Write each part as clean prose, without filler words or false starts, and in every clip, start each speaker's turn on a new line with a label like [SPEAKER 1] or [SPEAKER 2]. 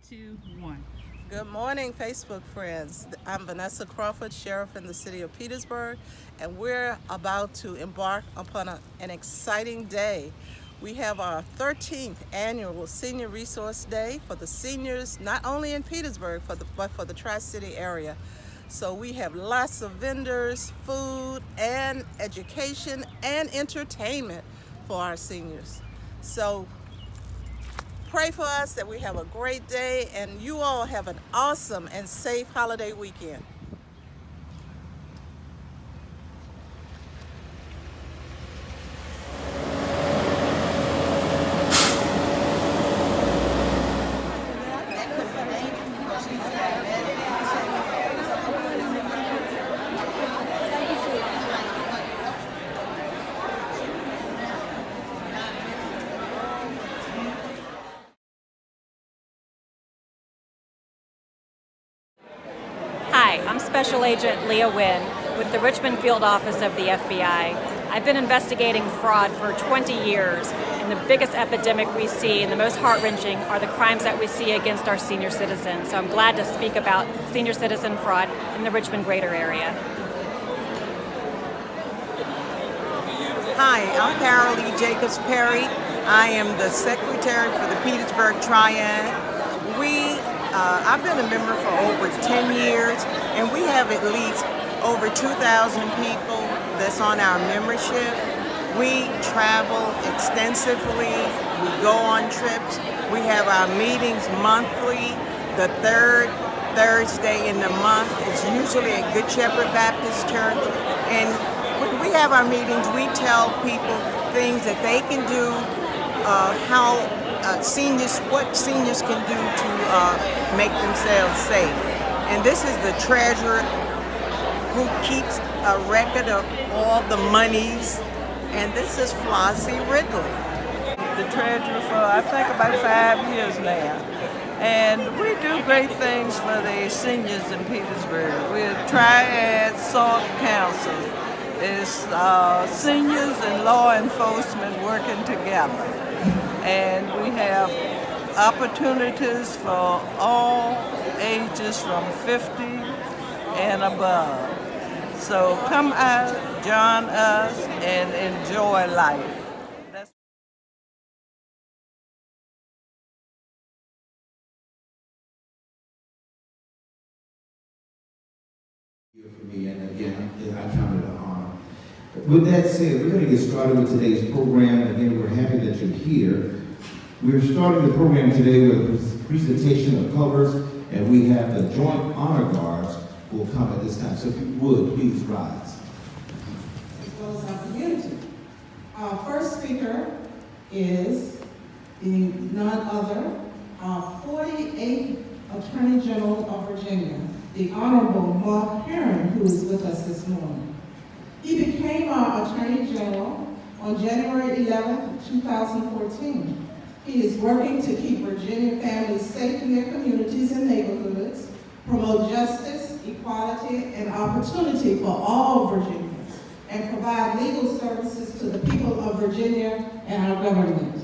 [SPEAKER 1] 2, 1.
[SPEAKER 2] Good morning, Facebook friends. I'm Vanessa Crawford, Sheriff in the City of Petersburg, and we're about to embark upon an exciting day. We have our 13th annual Senior Resource Day for the seniors, not only in Petersburg, but for the Tri-City area. So we have lots of vendors, food, and education, and entertainment for our seniors. So pray for us that we have a great day and you all have an awesome and safe holiday weekend.
[SPEAKER 3] Hi, I'm Special Agent Leah Wynn with the Richmond Field Office of the FBI. I've been investigating fraud for 20 years, and the biggest epidemic we see and the most heart-wrenching are the crimes that we see against our senior citizens. So I'm glad to speak about senior citizen fraud in the Richmond greater area.
[SPEAKER 4] Hi, I'm Paralee Jacobs Perry. I am the Secretary for the Petersburg TRIAD. I've been a member for over 10 years, and we have at least over 2,000 people that's on our membership. We travel extensively. We go on trips. We have our meetings monthly. The third Thursday in the month is usually at Good Shepherd Baptist Church. And when we have our meetings, we tell people things that they can do, what seniors can do to make themselves safe. And this is the treasurer who keeps a record of all the monies. And this is Flossie Ridley.
[SPEAKER 5] The treasurer for I think about 5 years now. And we do great things for the seniors in Petersburg. We're TRIAD SALT Council. It's seniors and law enforcement working together. And we have opportunities for all ages from 50 and above. So come out, join us, and enjoy life.
[SPEAKER 6] For me, and again, I count it an honor. With that said, we're going to get started with today's program. Again, we're happy that you're here. We're starting the program today with a presentation of colors, and we have the Joint Honor Guards who will come at this time. So if you would, please rise.
[SPEAKER 7] As well as our community. Our first speaker is none other, our 48th Attorney General of Virginia, the Honorable Mark Herron, who is with us this morning. He became our Attorney General on January 11th, 2014. He is working to keep Virginia families safe in their communities and neighborhoods, promote justice, equality, and opportunity for all Virginians, and provide legal services to the people of Virginia and our government.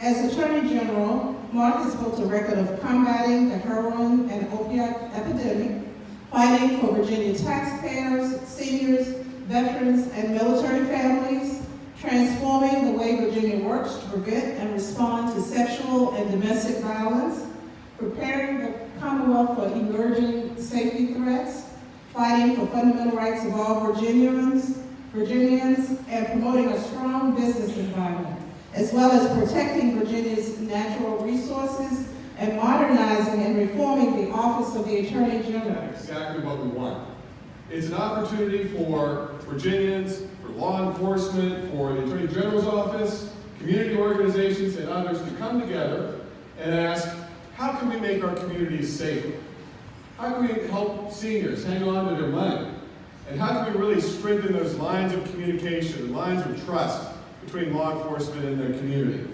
[SPEAKER 7] As Attorney General, Mark has built a record of combating the heroin and opioid epidemic, fighting for Virginia taxpayers, seniors, veterans, and military families, transforming the way Virginia works to prevent and respond to sexual and domestic violence, preparing the Commonwealth for emerging safety threats, fighting for fundamental rights of all Virginians, and promoting a strong business environment, as well as protecting Virginia's natural resources and modernizing and reforming the Office of the Attorney General.
[SPEAKER 8] Exactly what we want. It's an opportunity for Virginians, for law enforcement, for the Attorney General's office, community organizations, and others to come together and ask, how can we make our communities safer? How can we help seniors hang on to their money? And how can we really strengthen those lines of communication, lines of trust between law enforcement and their community?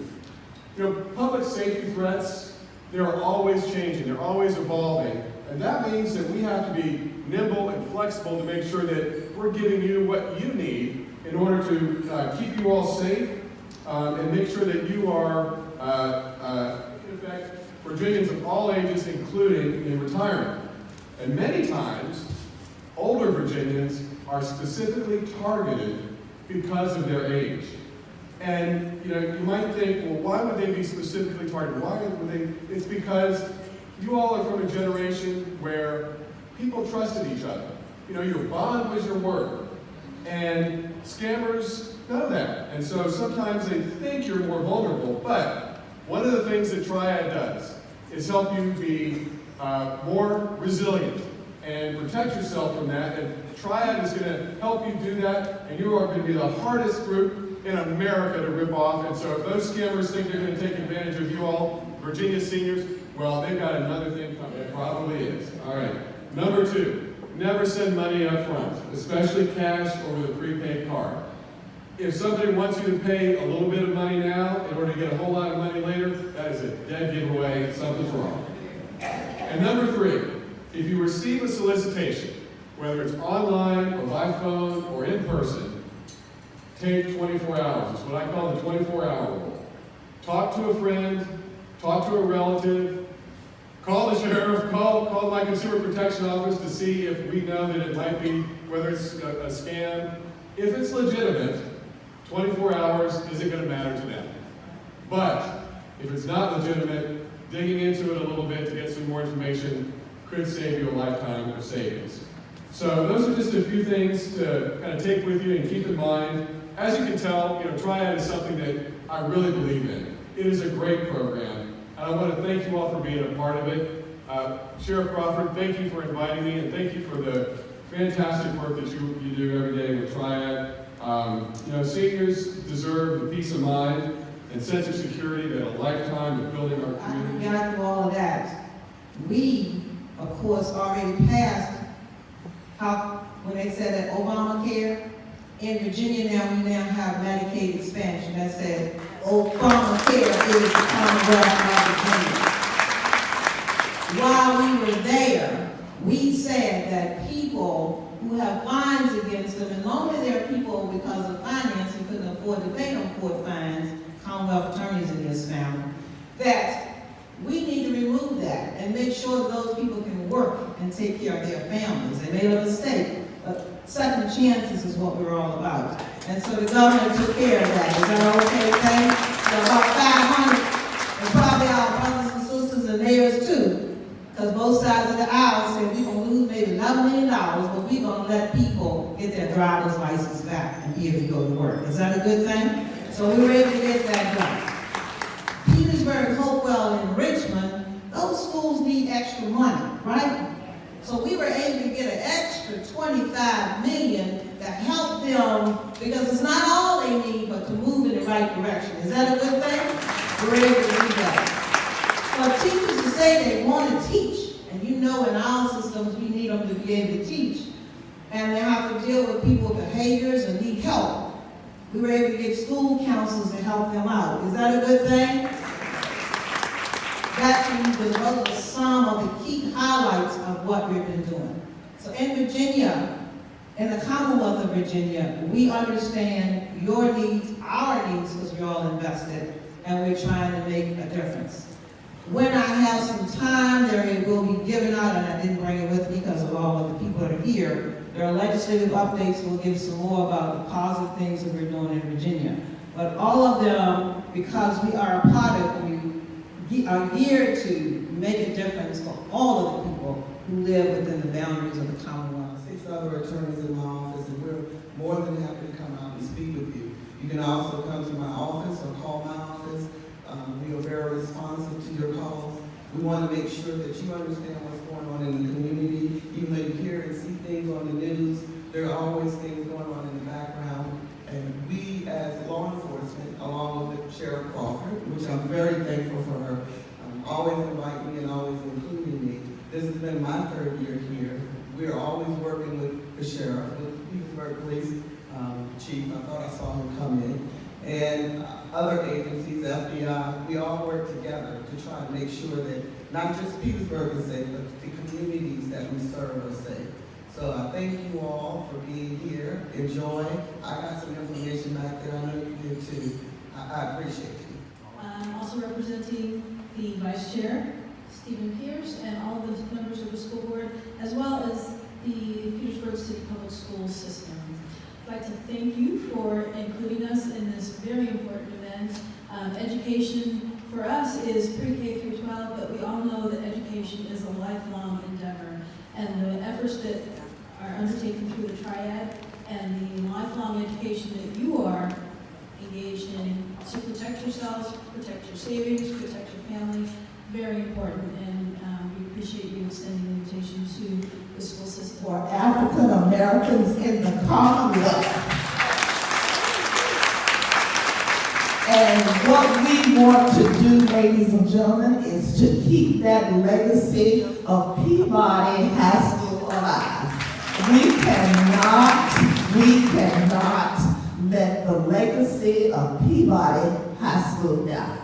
[SPEAKER 8] You know, public safety threats, they're always changing, they're always evolving. And that means that we have to be nimble and flexible to make sure that we're giving you what you need in order to keep you all safe and make sure that you are, in effect, Virginians of all ages, including in retirement. And many times, older Virginians are specifically targeted because of their age. And you might think, well, why would they be specifically targeted? Why would they? It's because you all are from a generation where people trusted each other. Your bond was your word. And scammers know that. And so sometimes they think you're more vulnerable. But one of the things that TRIAD does is help you be more resilient and protect yourself from that. And TRIAD is going to help you do that. And you are going to be the hardest group in America to rip off. And so if those scammers think they're going to take advantage of you all, Virginia seniors, well, they've got another thing coming. It probably is. All right. Number 2, never send money up front, especially cash over the prepaid card. If somebody wants you to pay a little bit of money now in order to get a whole lot of money later, that is a dead giveaway. Something's wrong. And number 3, if you receive a solicitation, whether it's online or by phone or in person, take 24 hours. It's what I call the 24-hour rule. Talk to a friend, talk to a relative, call the sheriff, call my consumer protection office to see if we know that it might be, whether it's a scam. If it's legitimate, 24 hours isn't going to matter to them. But if it's not legitimate, digging into it a little bit to get some more information could save you a lifetime of savings. So those are just a few things to kind of take with you and keep in mind. As you can tell, TRIAD is something that I really believe in. It is a great program, and I want to thank you all for being a part of it. Sheriff Crawford, thank you for inviting me, and thank you for the fantastic work that you do every day with TRIAD. Seniors deserve the peace of mind and sense of security that a lifetime of building our community.
[SPEAKER 7] I got through all of that. We, of course, already passed when they said that Obamacare. In Virginia now, we now have Medicaid expansion that said Obamacare is the Commonwealth of Virginia. While we were there, we said that people who have fines against them, and long as there are people because of finance who couldn't afford to pay them court fines, Commonwealth attorneys in this family, that we need to remove that and make sure that those people can work and take care of their families. They made a mistake, but second chances is what we're all about. And so the governor took care of that. Is that okay thing? So about 500, and probably our brothers and sisters and neighbors too, because both sides of the aisle said we're going to lose maybe $11 million, but we're going to let people get their driver's license back and be able to go to work. Is that a good thing? So we were able to get that done. Petersburg, Hopewell, and Richmond, those schools need extra money, right? So we were able to get an extra $25 million to help them, because it's not all they need, but to move in the right direction. Is that a good thing? We're able to do that. For teachers to say they want to teach, and in our systems we need them to be able to teach, and they have to deal with people with behaviors and need help. We were able to get school counselors to help them out. Is that a good thing? That's the sum of the key highlights of what we've been doing. So in Virginia, in the Commonwealth of Virginia, we understand your needs, our needs, because we're all invested, and we're trying to make a difference. When I have some time, there will be given out, and I didn't bring it with me because of all of the people that are here. There are legislative updates. We'll give some more about the positive things that we're doing in Virginia. But all of them, because we are a part of you, are geared to make a difference for all of the people who live within the boundaries of the Commonwealth.
[SPEAKER 1] 6 other attorneys in my office, and we're more than happy to come out and speak with you. You can also come to my office or call my office. We are very responsive to your calls. We want to make sure that you understand what's going on in the community. You may hear and see things on the news. There are always things going on in the background. And we, as law enforcement, along with Sheriff Crawford, which I'm very thankful for her, always invite me and always including me. This has been my 3rd year here. We're always working with the sheriff, with the Petersburg Police Chief. I thought I saw him come in. And other agencies, FBI, we all work together to try to make sure that not just Petersburg is safe, but the communities that we serve are safe. So I thank you all for being here. Enjoy. I got some information back there. I know you did too. I appreciate you.
[SPEAKER 9] I'm also representing the Vice Chair. Stephen Pierce, and all the members of the school board, as well as the Petersburg City Public Schools system. I'd like to thank you for including us in this very important event. Education for us is pre-K through 12, but we all know that education is a lifelong endeavor, and the efforts that are undertaken through the TRIAD and the lifelong education that you are engaged in to protect yourselves, protect your savings, protect your family, very important, and we appreciate you extending the invitation to the school system.
[SPEAKER 7] For African Americans in the Commonwealth. And what we want to do, ladies and gentlemen, is to keep that legacy of Peabody High School alive. We cannot let the legacy of Peabody High School die.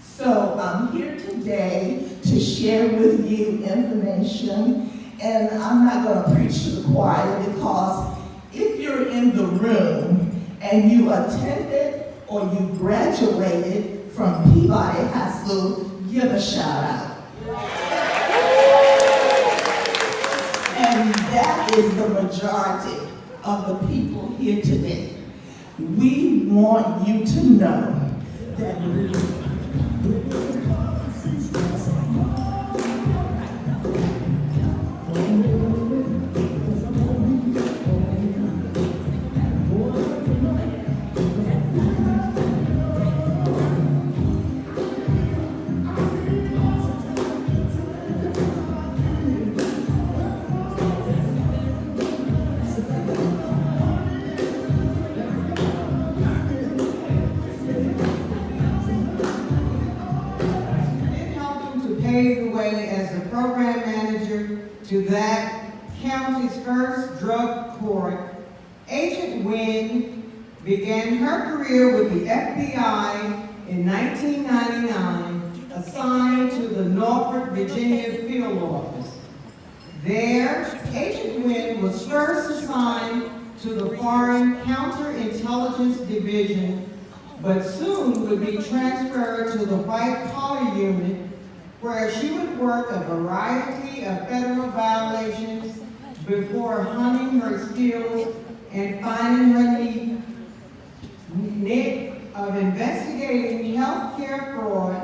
[SPEAKER 7] So I'm here today to share with you information, and I'm not going to preach to the choir, because if you're in the room and you attended or you graduated from Peabody High School, give a shout out. And that is the majority of the people here today. We want you to know that
[SPEAKER 10] paved the way as the program manager to that county's first drug court. Agent Wynn began her career with the FBI in 1999, assigned to the Norfolk, Virginia field office. There, Agent Wynn was first assigned to the Foreign Counterintelligence Division, but soon would be transferred to the White Collar Unit, where she would work a variety of federal violations before honing her skills and finding her niche of investigating healthcare fraud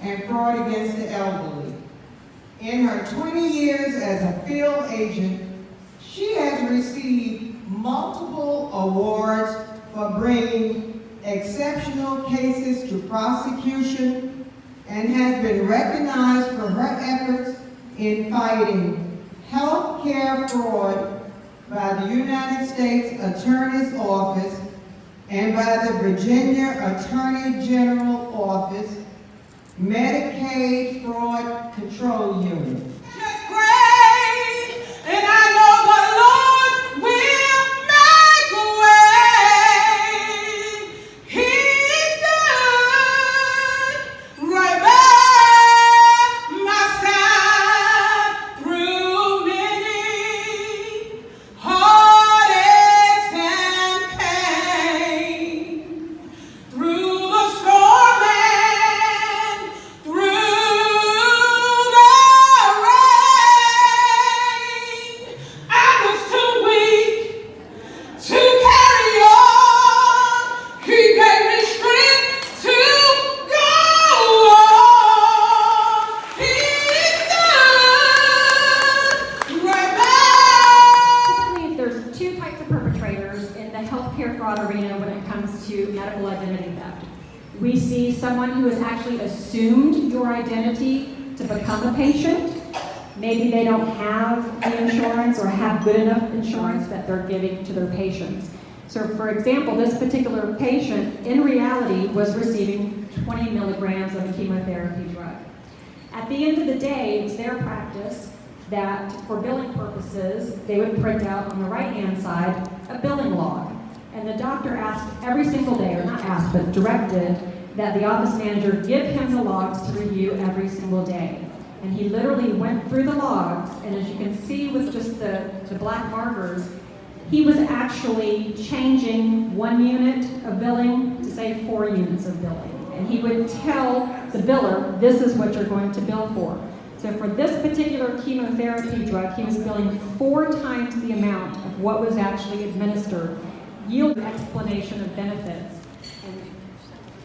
[SPEAKER 10] and fraud against the elderly. In her 20 years as a field agent, she has received multiple awards for bringing exceptional cases to prosecution, and has been recognized for her efforts in fighting health care fraud by the United States Attorney's Office and by the Virginia Attorney General Office Medicaid Fraud Control Unit.
[SPEAKER 11] Just pray, and I know the Lord will make a way. He's good right by my side through many heartaches and pain, through the storm and through the rain. I was too weak to carry on. He gave me strength to go on. He's done right back.
[SPEAKER 3] Typically, there's two types of perpetrators in the healthcare fraud arena when it comes to medical identity theft. We see someone who has actually assumed your identity to become a patient. Maybe they don't have the insurance or have good enough insurance that they're giving to their patients. So for example, this particular patient in reality was receiving 20 milligrams of a chemotherapy drug. At the end of the day, it was their practice that for billing purposes, they would print out on the right-hand side a billing log. And the doctor asked every single day, or not asked, but directed that the office manager give him the logs to review every single day. And he literally went through the logs, and as you can see with just the black markers, he was actually changing 1 unit of billing to say 4 units of billing. and he would tell the biller, this is what you're going to bill for. So for this particular chemotherapy drug, he was billing 4 times the amount of what was actually administered, yielding explanation of benefits. And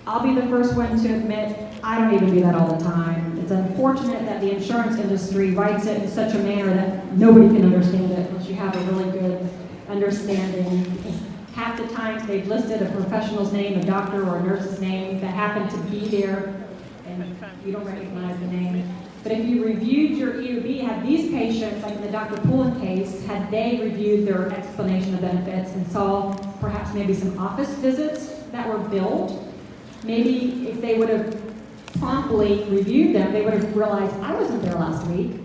[SPEAKER 3] I'll be the first one to admit, I don't even do that all the time. It's unfortunate that the insurance industry writes it in such a manner that nobody can understand it unless you have a really good understanding. Because half the times they've listed a professional's name, a doctor or a nurse's name that happened to be there, and you don't recognize the name. But if you reviewed your EOB, had these patients, like in the Dr. Poulin case, had they reviewed their explanation of benefits and saw perhaps maybe some office visits that were billed, maybe if they would have promptly reviewed them, they would have realized, I wasn't there last week.